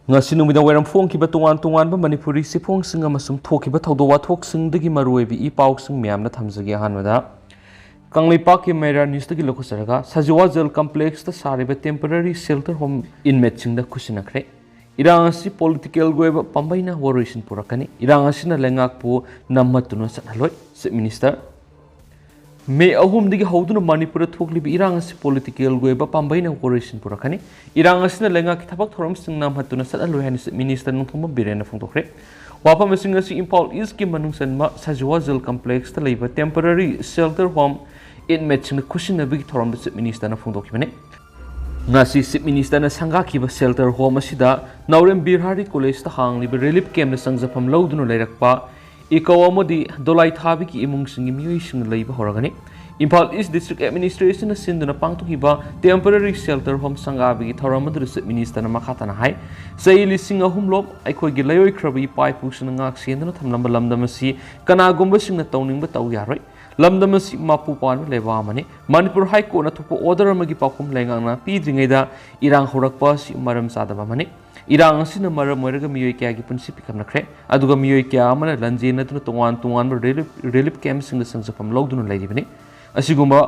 ngasi numida weram phong ki ba tungan tungan ba manipuri sifong singa masum thoki ba thodo wa thok sing dagi maroi bi I pau sing myam na thamjage hanwada kanglei park ki mera news ta ki lokho saraga sajiwa jail complex ta sari ba temporary shelter home inmate sing da khusina khre Erang asi political goe ba pambaina waroisin purakani Erang asi na lengak pu nammatuna sanaloi se minister May ahum digi hauduna Manipur thokliba Erang asi political goe ba pambaina waroisin purakani Erang asi na lengak ki thabak thoram sing namhatuna sanaloi hani se minister nungthoma birena phongtokre wapa masing asi Impal East ki manungsan ma sajiwa jail complex ta leiba temporary shelter home inmate sing khusina bigi thoram se minister na phongtokibane ngasi sip minister na sangga kiba shelter home asida Naurem Birhari college ta hangliba relief camp na sangjafam lauduna leirakpa ikawamodi dolai thabi ki imung singi miyoi sing leiba horagani Impal East District Administration na sinduna pangtukiba temporary shelter home sangga bigi thoramadu sip minister na makata na hai sei lising ahum lob aikoi gi layoi khrabi pai pusna ngak senduna thamlamba lamdamasi kana gumba sing na tawning ba taw yaroi lamdamasi mapu pan leba mani Manipur High Court na thupo order amagi pakum lengang na pidringaida Erang horakpa si maram sadaba mani Erang asina maram moiraga miyoi kya gi punsi pikamna khre aduga miyoi kya amana Lande na tuna tungan relief camp sing da sangjafam lawduna lairibani asigumba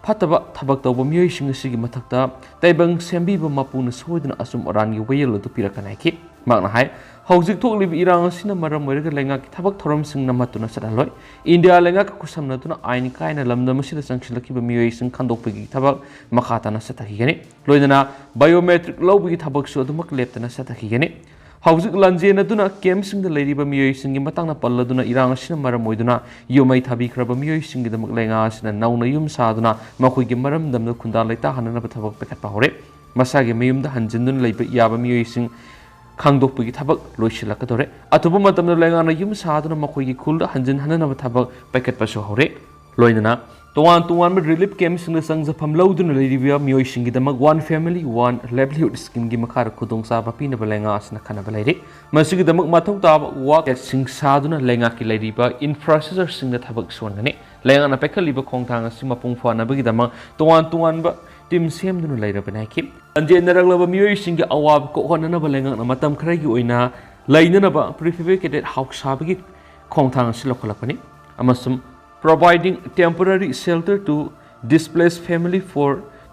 fataba thabak tawba miyoi sing asigi mathakta taibang sembiba mapuna soiduna asum oran gi wayel du pirakana ki magna hai hojik thokliba Erang asina maram moiraga lenga ki thabak thoram sing namatuna sadaloi India lenga ka kusamna tuna aini kaina lamdam asida sangsilakiba miyoi sing khandokpagi thabak makhatana satakigani loidana biometric lawbagi thabak su adumak leptana satakigani hojik Lande na tuna camp sing da leiriba miyoi sing gi matangna palladuna Erang asina maram moiduna yomai thabi khraba miyoi sing gi damak lenga asina nauna yum saduna makoi gi maram damna khunda laita hanana ba thabak pekat pa hore masagi mayum da hanjindun leiba yaba miyoi sing khangdokpagi thabak loisilakadore atubu matamna lengana yum saduna makoi gi khulda hanjin hanana ba thabak pekat pa so hore loinana tuan relief camp sing sangjafam lauduna leiriba miyoi sing gi damak one family one livelihood scheme gi makhara khudong sa ba pina balenga asna khana balaire masigi damak mathau ta wa sing saduna lenga ki leiriba infrastructure sing da thabak sonngani lenga na pekhaliba khongthang asi mapung phana bagi damak tuan ba tim semduna leirabana ki anje naraglaba miyoi sing gi awab ko honana balenga na matam khragi oina lainana ba prefabricated house sabagi khongthang asi lokhalapani amasum providing temporary shelter to displaced family for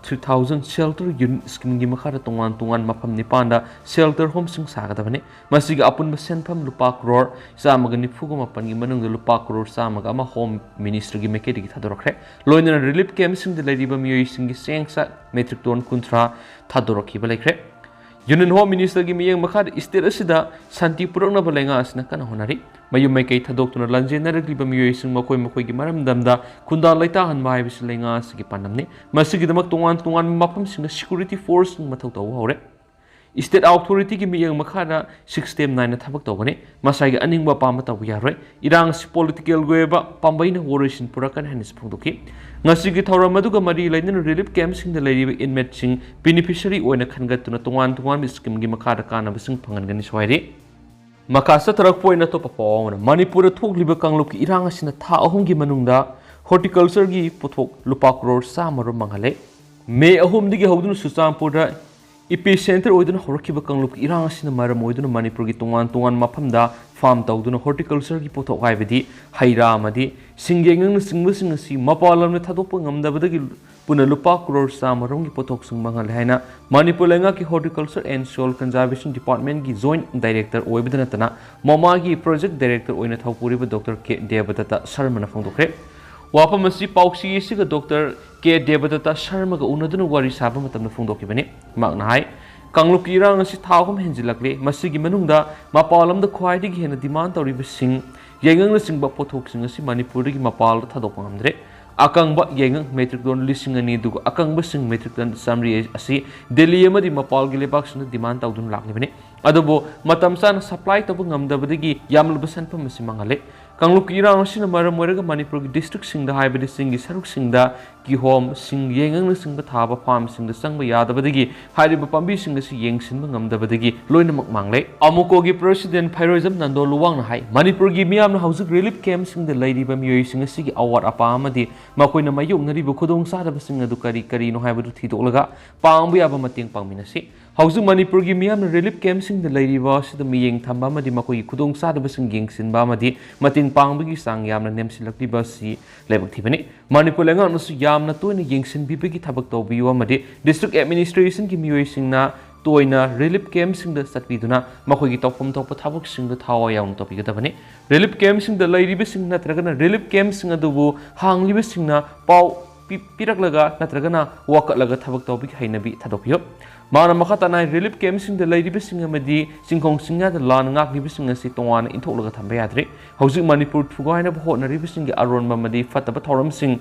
3,000 shelter unit scheme gi makhara tungan mafam nipanda shelter home sing sagadabane masiga apunba senpham lupa crore samaga nifuga mapan gi manung lupa crore samaga ama home minister gi mekedi gi thadorokre loinana relief camp sing de leriba miyoi sing gi sengsa metric ton kuntra thadorokhi balekre Union Home Minister gi miyeng makhad state asida santi purakna balenga asna kana honari mayum mai kai thadok tuna Lande na ragliba miyoi sing makoi gi maram damda kunda laita han mai bis lenga sigi panamne masigi damak tungan mapam sing security force mathau taw hore State authority ki miyeng makhada 6-9 na thabak tawgani masagi aningba pama taw yaroi Erang si political goeba pambaina woroisin purakan hanis phungdoki ngasigi thawram aduga mari lainana relief camp sing da leiriba inmate sing beneficiary oina khangatuna tungan scheme gi makhada kana basing phangangani soire makasa tarak poina to papawna Manipur thokliba kangluk ki Erang asina tha ahum gi manungda horticulture gi pothok lupa crore sa maru manghale me ahum digi hodun suchampura epicenter oiduna horkiba kangluk Erang asina maram oiduna Manipur gi tungan mafamda farm tawduna horticulture gi pothok haibadi haira amadi singengang sing asi mapalamna thadokpa ngamdabadagi puna lupa crore sa marum gi pothok sing mangal haina Manipur lenga ki horticulture and soil conservation department gi joint director oibadana tana mama gi project director oina thawpuriba Dr. K Devadatta Sharma na phongdokre wapa masi pauksi isiga Dr. K Devadatta Sharma ga unaduna wari saba matamna phongdokibani magna hai kangluk Erang asi thawhum henjilakle masigi manungda mapalamda khwaidigi hena demand tawriba sing yengang sing ba pothok sing asi Manipur gi mapal thadok ngamdre akangba yengang metric ton lising ani du akangba sing metric ton samri asi Delhi amadi mapal gi lebak sing demand tawdun laklibani adobo matam san supply tabu ngamdabadigi yamlba sanpam asi mangale kangluk Erang asina maram moiraga Manipur gi district sing da haibadi sing gi saruk sing da ki home sing yengang sing ba thaba farm sing da sangba yadabadigi hairiba pambi sing si yengsin ba ngamdabadigi loinamak mangle amuko gi president Phairoizam Nando Luwang na hai Manipur gi miyamna hauzik relief camp sing da leiriba miyoi sing si gi award apa amadi makoina mayung ngariba khudong sadaba sing adu kari no haibadu thidolaga pangbu yaba mateng pangminasi Hauju Manipur gi miyam relief camp sing the lady was the miyeng thamba madi makoi khudong sadaba sing gengsin ba madi mating pangbagi sang yamna nemsilakti basi lebak thibani Manipur lenga nusu yamna toina gengsin bibagi thabak tawbiwa madi district administration gi miyoi singna toina relief camp sing the satpiduna makoi gi tawpom tawpa thabak sing the thawa yaung topic tabani relief camp sing the lady sing na tragana relief camp sing adubu hangli sing na pau pirak natragana wakat laga thabak tawbi hainabi thadokyo Mana makatana relief camp sing the lady bising amadi singkong singa the lan ngak ni bising asi tongwana inthok laga thambe yadre hauji Manipur thugaina bho na ri bising aron mamadi fataba thoram sing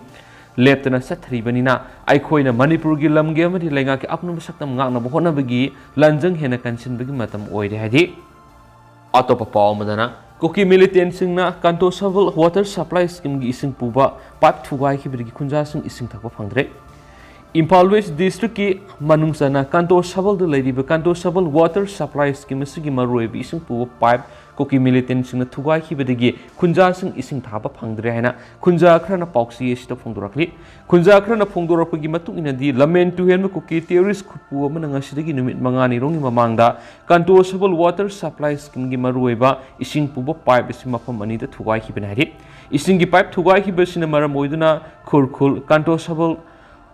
leptana sathri banina aikhoina Manipur gi lamge amadi lenga ki apnu saktam ngak na bho na bagi lanjang hena kansin bagi matam oide hadi atopa paw madana Koki militant sing na kanto shovel water supply scheme gi ising puba pipe thugai ki bigi khunja sing ising thakpa phangdre Impal West District ki manungsana kanto shovel the lady kanto shovel water supply scheme sigi maroi bi ising puba pipe koki militant sing na thugai ki bigi khunja sing ising thapa phangdre haina khunja khrana pauksi esta phongdorakli khunja khrana phongdorak gi matung ina di lamen tu hen koki terrorist khutpu mananga sidagi numit mangani rongi mamangda kanto shovel water supply scheme gi maroi ba ising puba pipe isi mafam ani da thugai ki benari ising gi pipe thugai ki besina mara moiduna khurkhul kanto shovel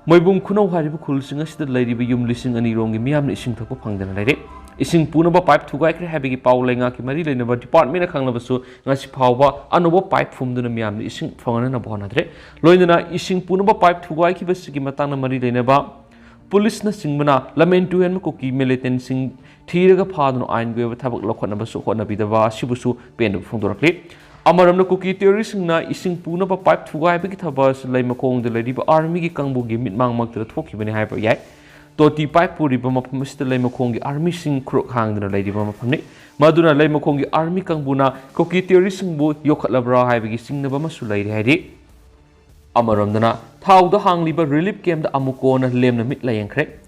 Moibung kuno haribu khulsinga sida lairibi yum lising ani rongi miyamna ising thakpa phangdana laire ising punaba pipe thugai kre habigi paulenga ki mari leinaba department na khanglabasu ngasi phawba anobo pipe phumduna miyamna ising phangana na bhonadre loinana ising punaba pipe thugai ki basigi matangna mari leinaba police na singbana lamen tu hen ko ki militant sing thiraga phadno ain goeba thabak lokhona basu khona bidaba sibusu pendu phungdorakli Amaramna kuki terrorist na ising puna pa pipe thugai bagi thabas lai makong de lady ba army gi kangbu gi mitmang mak tra thoki bani hai pa yai toti pipe puri ba mapam sta lai makong gi army sing kruk hang de lady ba mapam ni maduna lai makong gi army kangbu na kuki terrorist bu yokhatlabra hai bagi sing na ba masu lai hai ri Amaramna thau da hangli ba relief camp da amuko na lemna mit lai yang khrek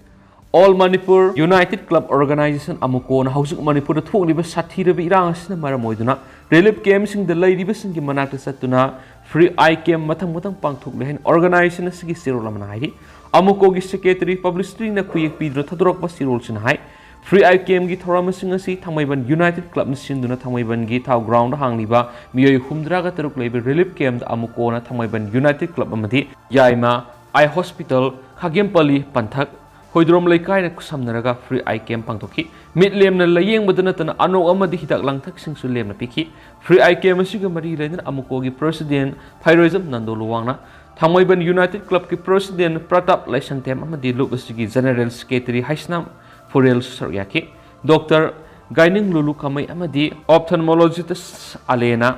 All Manipur United Club Organization Amukon Housing Manipur the Thokliba Sathi Rabi Erang Sina Maramoiduna Relief Camp sing the lady bising Manata Satuna Free I Camp Matang Pangthuk Lehen Organization Sigi Siro Lamanai Amuko gi Secretary Publicity na Kuyek Pidro Tadrok Basirol Sinhai Free I Camp gi Thoramasing si Thamaiban United Club Nisinduna Thamaiban gi Thau Ground Hangliba Miyoi Humdraga Taruk Labor Relief Camp Amuko na Thamaiban United Club Amadi Yaima I Hospital Khagempali Panthak Hoidrom Laikai na kusamnaraga free I camp pangtoki mit lem na layeng badana tana ano amadi hitak langthak sing su lem na piki free I camp asiga mari lenin amuko gi president Thairoism Nandoluwangna Thamaiban United Club ki president Pratap Laisantem amadi luk asigi general secretary Haisnam Forel Saryaki Dr. Gaining Lulu Kamai amadi ophthalmologist Alena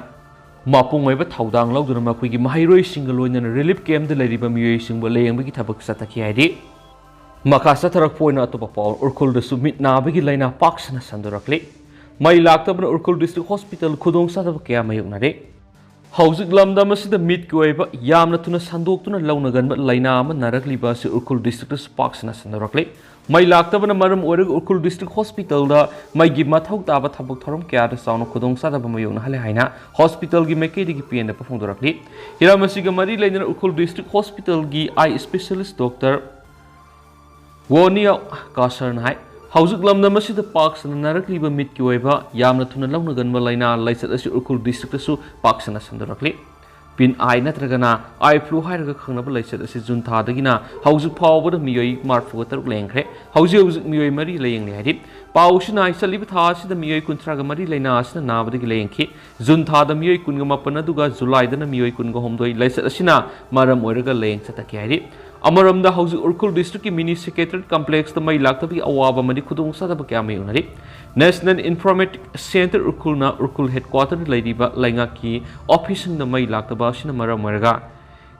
Mapung ba thaudang lauduna makui gi mahairoi single loina relief camp de leriba miyoi singba layeng bagi thabak sataki haidi Makasa tarak poina atopa paul urkul da submit na bagi laina paksana sandorakli mai laktabna urkul district hospital khudong sadaba kya mayuk na de hauzik lamda masida mit koiba yamna tuna sandok tuna launa ganba laina ama narakli ba se urkul district paksana sandorakli mai laktabna maram orag urkul district hospital da mai gi mathau taba thabak thorom kya da sauna khudong sadaba mayuk na hale haina hospital gi meke digi pn da pafungdorakli hiramasiga mari laina urkul district hospital gi eye specialist doctor Wonia Kasarn Hai Housing Lamda Masida Parks and Narakliba Mit Kiweba Yamna Tuna Launagan Malina Lights at Urkul District Su Parks and Sandarakli Pin I Natragana I flew higher Kanaba Lights at Junta Dagina House Power the Miyoi Marfuater Lankre House Miyoi Mari laying headed Paushina Salibata the Miyoi Kuntraga Mari Lanas and Navadi Lanki Junta the Miyoi Kungamapanaduga Zulai than the Miyoi Kungo Home Doi Lights at Sina Maram Oraga Laying Satakari Amaram the House Urkul District Mini Secretariat Complex the Mai Laktabi Awaba Madi Kudung Sadabakami Unari National Informatic Center Urkulna Urkul Headquarter Lady Langaki Office in the Mai Laktaba Shinamara Marga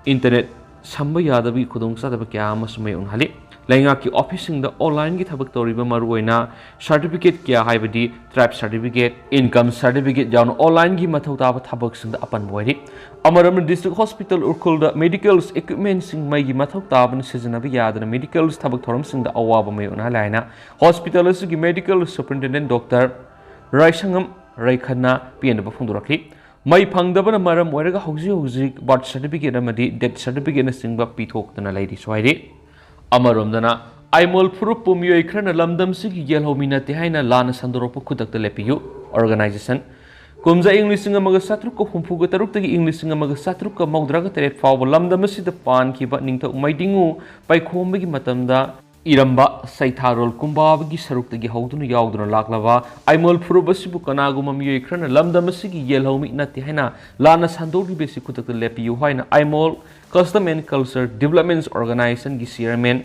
Internet Samba Yadabi Kudung Sadabakama Sumay Unhali Langaki Office in the online Git Habaktori Maruena Certificate Kia Haibadi Tribe Certificate Income Certificate down online Gimataba Tabaks in the Upon Boy Amaram District Hospital Urkul the medicals equipment sing Mai Gimataba Sizanavia the medicals Tabaktorums in the Awaba Mayuna Hospital is medical superintendent Dr. Raisangam Raikana Pian Pafunduraki Mai Pangdabana Maram Weraga Housing birth certificate Amadi death certificate in Singba Pitok than a lady Swadi Amaramdana Aimol Furup Pumio Krana Lamdam Siki Yelhomina Tihaina Lana Sandoropo Kudak the Lepiu organization. Kumza English in a Magasatruka Humpuga Taruk English in a Magasatruka Maudraga Teret Faw Lamdamasi the Pan Kiba Ninta Maidingu by Kombi Matamda Iramba Saitarol Kumbabagi Sarukagi Haudun Yaudun Laklava Aimol Furubasibu Kanaguma Mukrana Lamdamasiki Yelhomi Natihana Lana Sandori Besikuta Lepiu Haina Aimol Custom and Culture Developments Organization Gisiramen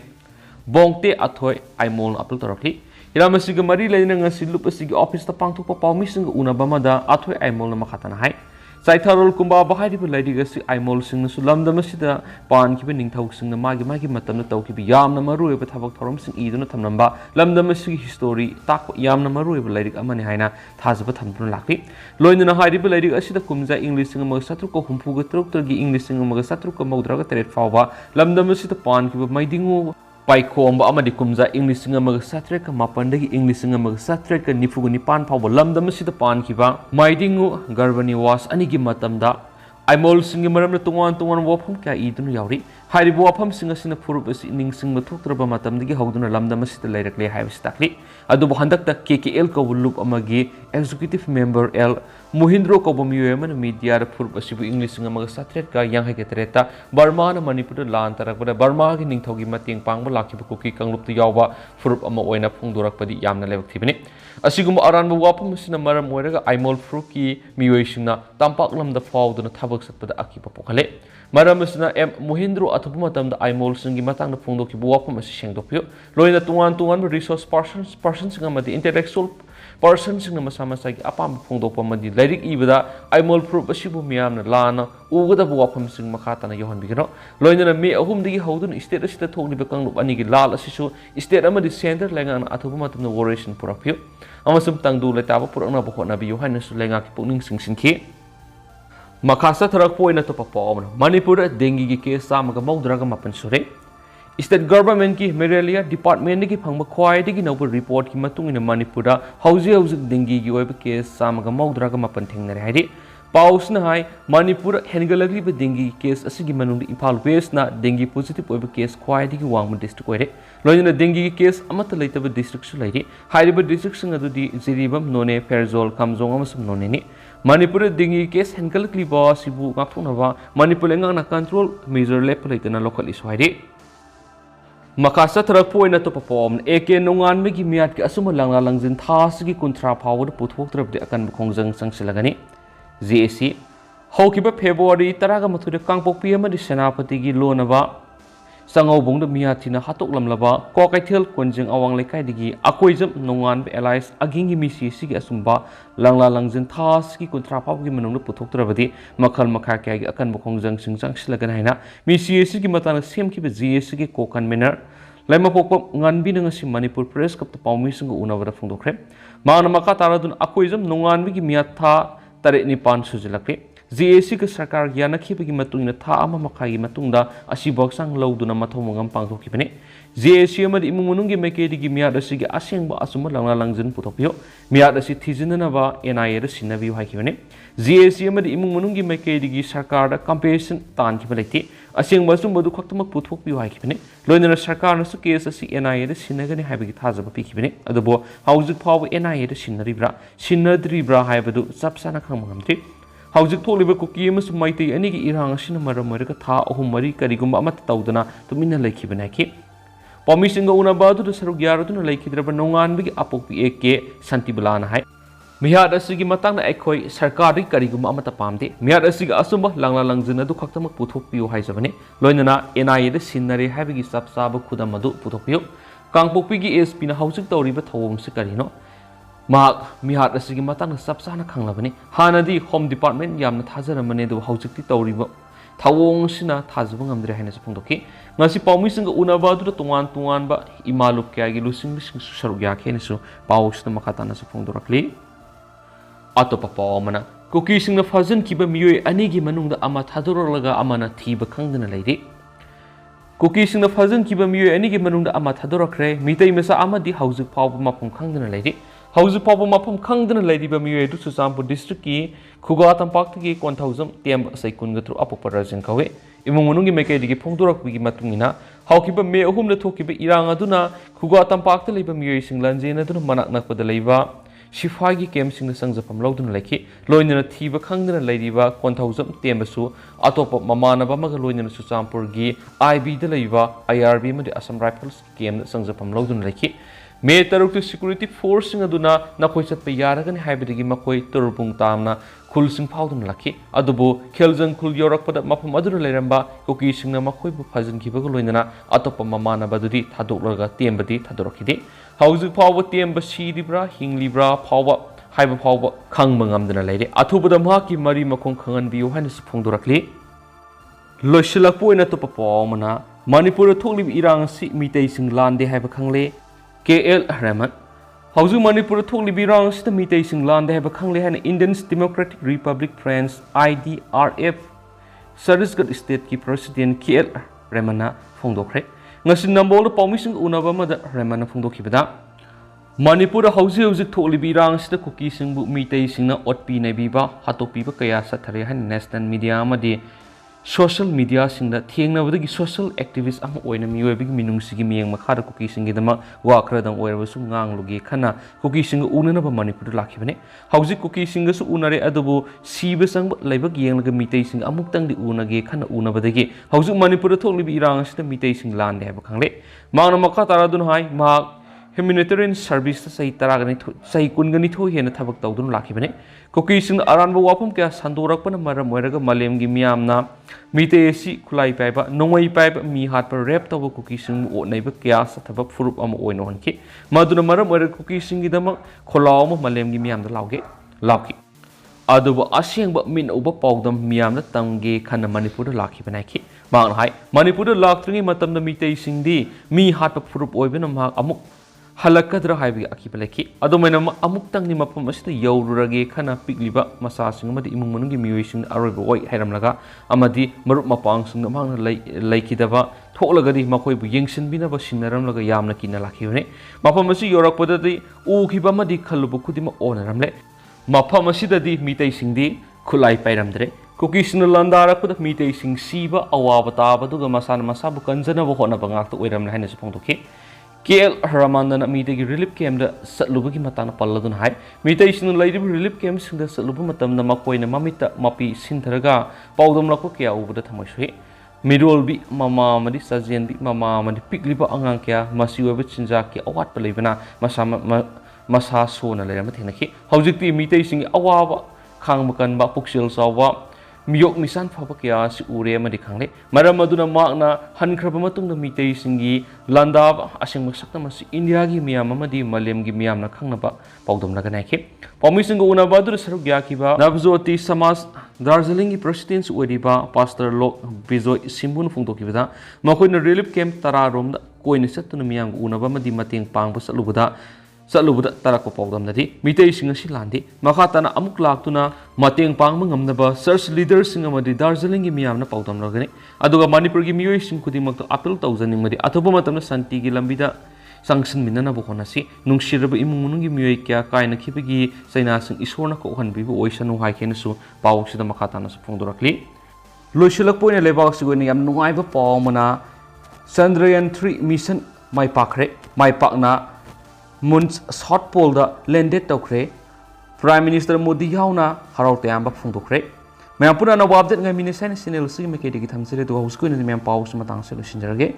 Bongte Athoy Aimol Apple Torokli Iramasiga Mari Lena Silupasigi Office the Pantu Pamising Unabamada Athoy Aimol Makatana Hai Saitarol Kumba Bahari Ladigas Aimol Sing Sulam the Masida Pan Kibin Tausing the Magi Matam Toki Yam Namaru but have Torums in Eden Tamnamba Lam the Masi history Tak Yam Namaru Lady Amanihina Tazabat Laki Loin in a high lady Asida Kumza English in a Magasatruko Humpuga Trukagi English in a Magasatruka Modraga Teret Fawa Lam the Masida Pan Kib Maidingu Pai Komba Amadi Kumza English in a Magasatrek Mapandagi English in a Magasatrek Nifuguni Pan Power Lam the Masida Pan Kiba Maidingu Garvani was Anigi Matamda Aimol sing Maram to one wapum Ka Idun Yauri Hari Wapam singers in a Purpose in sing the Tutraba Matam the Haudun Lam the Masida Lyrically Have Stakli Adobo Handakta KKL Ko Loop Amagi Executive Member L Muhindro Kobomueman Media Purpose English in a Magasatreka Yang Hekatreta Barmana Manipur Lantara Barma in Togi Mating Pang Laki Cookie Kangup the Yawa Furup Amoena Pundurak Padi Yamna Levactivini Asigum Aran Wapam in a Maram Wega Aimol Fruki Mueshina Tampaklam the Fall to the Tabaks at the Akipa Pokale Maramasna M Muhindro Atumatam the Aimol Singi Matang the Pundoki Wapam as Shengdopio Loina to one resource persons the intellectual persons in the Masamasaki Apam Pundopamadi Lyric Ivada Aimol Proof Shibu Miam Lana Uga Wapam Sing Makatana Johan Bigano Loina me whom the Houden is status the Tony Bakang Anigi Lala Sishu is state Amadi Center Langan Atumatam the Waration Purapio Amasum Tangdu Letaba Purana Bohonabi Johannes Langaki Puning Sing Sinki Makasa Tarakpo in a Topapom Manipur Dengi case Samaga Maudraga Mapansure State government ki Meralia department ki phangba khwaidagi noble report ki matung in Manipura hauji dengi ki oiba case samaga maudraga mapan thengnare haidi pausna hai Manipura hengalagli ba dengi case asigi manung Imphal West na dengi positive oiba case khwaidagi wangma district oire loina dengi case amata leitaba district su lairi hairiba district sing adudi Jiribam None Ferzol Kamjong amasum None ni Manipura dengi case hengalagli ba sibu ngapthunaba Manipur enga na control major level leitana local isu haidi Makasa Tarakpo in a Topapom, Eke Nungan Miki Miat Asuma Langa Langzin Tasiki Kuntra Power Putok Trap the Akan Kongzang Sangsilagani ZAC Hokiba February Taragamatu the Kangpo Piama the Senapatigi Lonava Sango Bong the Miatina Hatok Lamlava, Kokaitil Kunjing Awang Lekai Digi, Aquism Nungan Allies Agingi Misi Sigi Asumba, Langla Langzin Taski Kuntra Power Giman Putok Trabadi, Makal Makaka Akan Bokongzang Sing Silagana, Misi Sigi Matana Simki ZAC Kokan Miner. Lema pokok nganbi dengan si Manipur Press kap tapawmi sungguh unawara fungdokre. Mana maka taradun akuism nunganbi ki miata tarik nipan sujelakre. ZAC ke sarkar yana ki bagi matung ina tha ama makai matung da ashi boksang lau duna matau mengam pangto ki bene. ZAC ama di imung menunggi meke di miata sigi asyang ba asuma langla langzen putopio. Miata si tizina ba NIA da sinabi hai ki bene. ZAC ama di imung menunggi meke di sarkar da compassion tan ki baliti. Asyang basum badu khaktamak puthok bi hai ki bene. Loina sarkar na su case asi NIA da sinagani hai bagi thaza ba pi ki bene. Adabo hauzik phaw NIA da sinadri bra hai badu sapsana khang mangamti. Hauzik tholiba kuki amasung Meetei anigi Erang asina maram oiraga tha ahum mari karigumba amata tawdana tumina leikibana ki Pamisinga unaba adu saruk yaraduna leikidraba nonganbigi apokpi eke santibulana hai Mihad asigi matangna ekhoi sarkari karigumba amata pamde Mihad asigi asumba langla langjina du khaktamak puthokpiyo haijabane loinana NIA da sinnare habigi sapsaba khudam adu puthokpiyo Kangpokpigi SP na hauzik tawriba thawong se karino Mak Mihad asigi matang sapsana khanglabani hanadi home department yamna thajaramane du haujikti tawriba thawong sina thajaba ngamdre haina sapungdoki ngasi pawmisinga unaba du tungan ba imalup kya gi lusing saruk ya khenesu pawsna makatana sapungdorakli atopa pawmana kuki singna fajan kiba miyoi anigi manungda ama thadorolaga amana thiba khangdana leide kuki singna fajan kiba miyoi anigi manungda ama thadorakre Meetei mesa amadi hauzik pawba mapum khangdana leide Hauzik pawba mapum khangdana leidiba miyoi du District ki Khuga Tampak ki 1000 tem sai kun gatru apopara jeng kawe imung manunggi maikaydi phongdorakpagi matungina haukiba me ahumda thokiba irang aduna khuga tampakta leiba miyoising lanjena aduna manak nakpada leiba Shifagi camp sing sangjapam lawduna laiki loinana thiba khangdana leiriba konthawjam tembasu atopa mamanaba maga loinana Chuchampurgi IB da leiba IRB madi Assam Rifles camp sangjapam lawduna laiki me taruktu security force sing aduna nakoi chatpa yaragani haibadagi makoi turpung tamna khul sing phawduna laki adubu kheljang khul yorakpada mafam aduna leiramba koki singna makoi bu phajin kibaga loinana atopa mamanaba dudi thadokraga tembadi thadorkhide haujuk phawba temba sidibra hinglibra phawba haiba phawba khangba ngamdana leire athubada mahaki mari makhong khangan biu haina phongdorakli loisilakpo ina topa pawmana Manipur thoklib irang si Meetei sing Lande haiba khangle KL Rahman hauju Manipur thoklib irang si Meetei sing Lande haiba khangle haina Indian Democratic Republic Friends IDRF Servicegat State ki President KL Rahman phongdokre ngasi nambol pawmising unaba mada Rahman phongdokhibada Manipur hauji hauji thoklib irang si kuki singbu Meetei singna otpi naibiba hatopiba kaya sathare haina national media amadi social media singda thengna social activist ama oina miyoibig minungsigi miyeng makhara kuki singidama wakradang oirabasu nganglugi khana kuki singa unana ba Manipur lakhibane hauji kuki singa su unare adubu siba sang laibag yenglaga Meetei sing amuktang di unage khana unabadagi hauji Manipur thoklib irang sida Meetei sing Lande haiba khangle mangna makha taradun hai ma humanitarian service sai taragani sai kungani tho hena thabak tawdun lakhibane koki sing aranba wapum kya sandorakpana maram oiraga malemgi miyamna Meetei si khulai paiba nongoi paiba mi hatpa rap taw koki sing onaiba kya sathabak furup am oino honki maduna maram oiraga koki sing gidama kholaw malemgi miyamda lawki aduba asengba min uba pawdam miyamda tamge khana Manipur lakhibana ki bang hai Manipur laktringi matamda Meetei sing di mi hatpa furup oibena ma amuk halakadra haibi akipalaki adomena amuktang ni mapam asita yaururage khana pikliba masasing amadi imung manungi miyoising aroiba oi hairamlaga amadi marup mapang sing namang laikidaba thoklagadi makoi bu yengsin binaba sinaramlaga yamna kina lakhibane mapam asi yorakpadadi ukhiba amadi khalubu khudima onaramle mapam asidadi Meetei sing di khulai pairamdre koki sing landara kuda Meetei sing siba awaba tabaduga masana masabu kanjana bo hona bangakta oiramla haina sipongdoki KL Ramandana Meetei relief camp da satlubugi matana palladun hai Meetei sing laidib relief camp sing da satlubu matamna makoina mamita mapi sintharaga pawdam lakko kya ubada thamoisui mirolbi mama madi sajenbi mama madi pikliba angang kya masiweba chinja ki awat palaibana masa sona lerama thenaki haujikti Meetei sing awaba khangmakan ba puksel sawa miyok misan phaba kya si ure ma dikhangle maram aduna makna hankraba matungna Meetei singi landab aseng masakna masi India gi miyam amadi malem gi miyam na khangnaba pawdom laga naikhe pawmi singa una badur saruk ya kiba nabjoti samas Darjeeling gi president odiba pastor lok bijoy simbun phungto kibada makoina relief camp tara rom da koina satuna miyam unaba madi mateng pangba salubada tarako pawdam nadi Meetei singa si Lande makhatana amuk laktuna mateng pangma ngamnaba search leader singa madi Darjeeling gi miyamna pawdam lagane aduga Manipur gi miyoy sing kudimakto appeal tawjaning madi athoba matamna santi gi lambida sanction minana bo honasi nungsiraba imung munung gi miyoy kya kaina khibigi saina sing isorna ko hanbi bo oisanu haikenasu pawsida makhatana su phongdorakli loisilak poina lebak sigoni yam nungai ba pawmana Chandrayaan 3 mission mai pakna Moon's short pole da landed tokre Prime Minister Modi yauna harau tayamba phungdokre mayam pura na wabdet ngai minister sinel si mekedi ki thamsire to hausko ni mem paus matang selo sinjarage